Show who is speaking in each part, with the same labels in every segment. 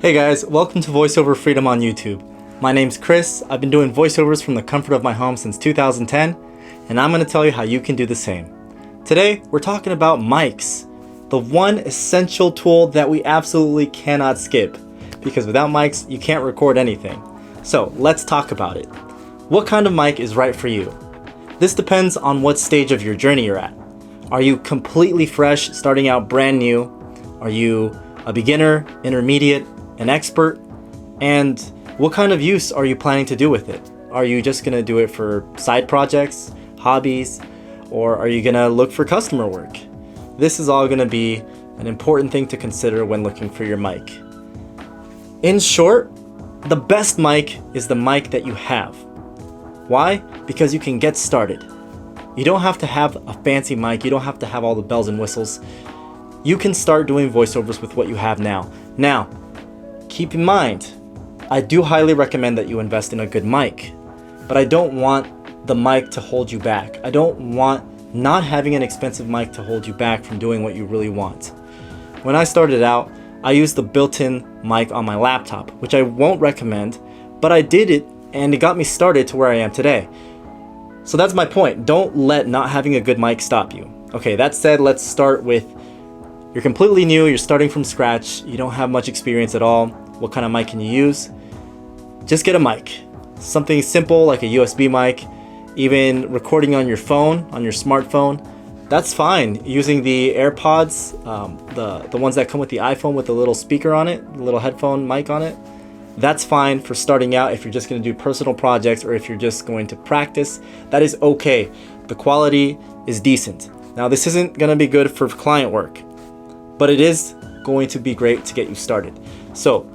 Speaker 1: Hey guys, welcome to VoiceOver Freedom on YouTube. My name's Chris. I've been doing voiceovers from the comfort of my home since 2010, and I'm going to tell you how you can do the same. Today, we're talking about mics, the one essential tool that we absolutely cannot skip, because without mics, you can't record anything. So let's talk about it. What kind of mic is right for you? This depends on what stage of your journey you're at. Are you completely fresh, starting out brand new? Are you a beginner, intermediate, an expert? And what kind of use are you planning to do with it? Are you just going to do it for side projects, hobbies, or are you going to look for customer work? This is all going to be an important thing to consider when looking for your mic. In short, the best mic is the mic that you have. Why? Because you can get started. You don't have to have a fancy mic. You don't have to have all the bells and whistles. You can start doing voiceovers with what you have now. Now, keep in mind, I do highly recommend that you invest in a good mic, but I don't want the mic to hold you back. I don't want not having an expensive mic to hold you back from doing what you really want. When I started out, I used the built-in mic on my laptop, which I won't recommend, but I did it and it got me started to where I am today. So that's my point. Don't let not having a good mic stop you. Okay, that said, let's start with you're completely new, you're starting from scratch, you don't have much experience at all. What kind of mic can you use? Just get a mic. Something simple like a USB mic, even recording on your phone, on your smartphone, that's fine. Using the AirPods, the ones that come with the iPhone with the little speaker on it, the little headphone mic on it, that's fine for starting out if you're just going to do personal projects or if you're just going to practice. That is okay. The quality is decent. Now, this isn't going to be good for client work, but it is going to be great to get you started. So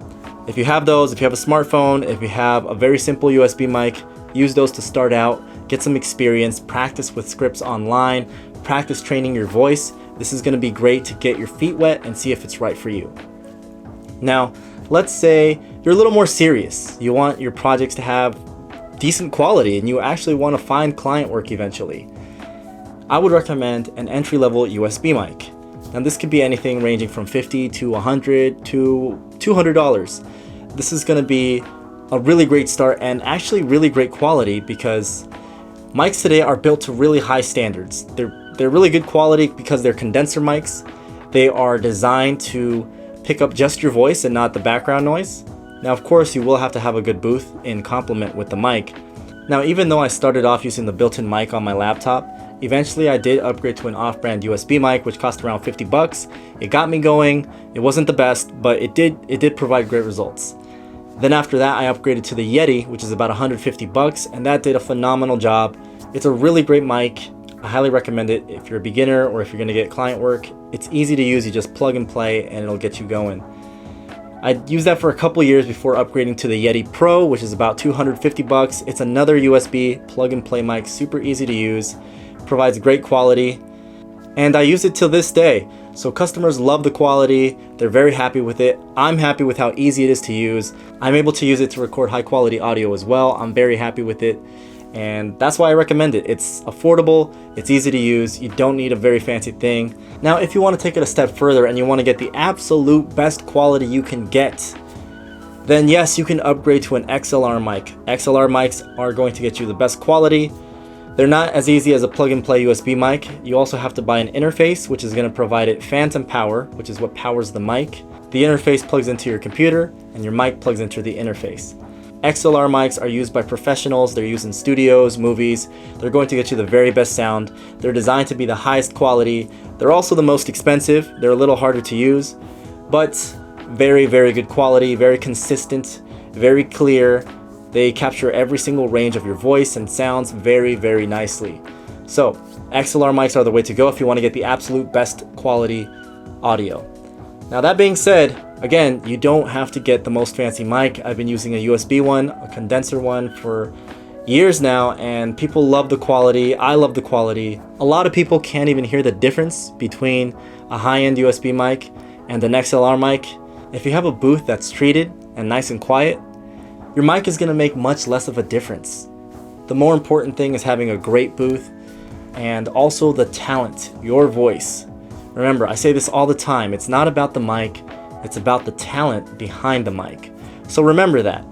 Speaker 1: if you have those, if you have a smartphone, if you have a very simple USB mic, use those to start out, get some experience, practice with scripts online, practice training your voice. This is going to be great to get your feet wet and see if it's right for you. Now, let's say you're a little more serious. You want your projects to have decent quality and you actually want to find client work eventually. I would recommend an entry-level USB mic. Now this could be anything ranging from $50 to $100 to $200. This is going to be a really great start and actually really great quality because mics today are built to really high standards. They're really good quality because they're condenser mics. They are designed to pick up just your voice and not the background noise. Now, of course, you will have to have a good booth in complement with the mic. Now, even though I started off using the built-in mic on my laptop, eventually I did upgrade to an off-brand USB mic, which cost around $50. It got me going. It wasn't the best, but it did provide great results. Then after that, I upgraded to the Yeti, which is about $150, and that did a phenomenal job. It's a really great mic. I highly recommend it if you're a beginner or if you're going to get client work. It's easy to use. You just plug and play and it'll get you going. I used that for a couple years before upgrading to the Yeti Pro, which is about $250. It's another USB plug and play mic, super easy to use, provides great quality, and I use it till this day. So customers love the quality. They're very happy with it. I'm happy with how easy it is to use. I'm able to use it to record high quality audio as well. I'm very happy with it. And that's why I recommend it. It's affordable, it's easy to use, you don't need a very fancy thing. Now, if you want to take it a step further and you want to get the absolute best quality you can get, then yes, you can upgrade to an XLR mic. XLR mics are going to get you the best quality. They're not as easy as a plug-and-play USB mic. You also have to buy an interface, which is going to provide it phantom power, which is what powers the mic. The interface plugs into your computer, and your mic plugs into the interface. XLR mics are used by professionals. They're used in studios, movies. They're going to get you the very best sound. They're designed to be the highest quality. They're also the most expensive. They're a little harder to use, but very, very good quality, very consistent, very clear. They capture every single range of your voice and sounds very, very nicely. So XLR mics are the way to go if you want to get the absolute best quality audio. Now, that being said, again, you don't have to get the most fancy mic. I've been using a USB one, a condenser one for years now, and people love the quality. I love the quality. A lot of people can't even hear the difference between a high-end USB mic and an XLR mic. If you have a booth that's treated and nice and quiet, your mic is going to make much less of a difference. The more important thing is having a great booth and also the talent, your voice. Remember, I say this all the time, it's not about the mic, It's about the talent behind the mic. So remember that.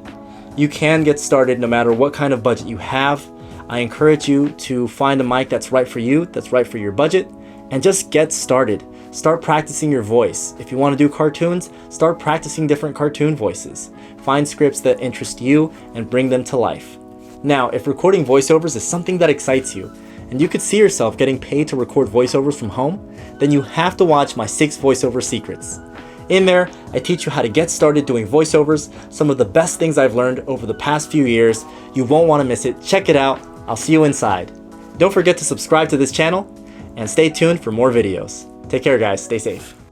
Speaker 1: You can get started no matter what kind of budget you have. I encourage you to find a mic that's right for you, that's right for your budget, and just get started. Start practicing your voice. If you want to do cartoons, start practicing different cartoon voices. Find scripts that interest you and bring them to life. Now, if recording voiceovers is something that excites you, and you could see yourself getting paid to record voiceovers from home, then you have to watch my 6 voiceover secrets. In there, I teach you how to get started doing voiceovers, some of the best things I've learned over the past few years. You won't want to miss it. Check it out. I'll see you inside. Don't forget to subscribe to this channel and stay tuned for more videos. Take care, guys. Stay safe.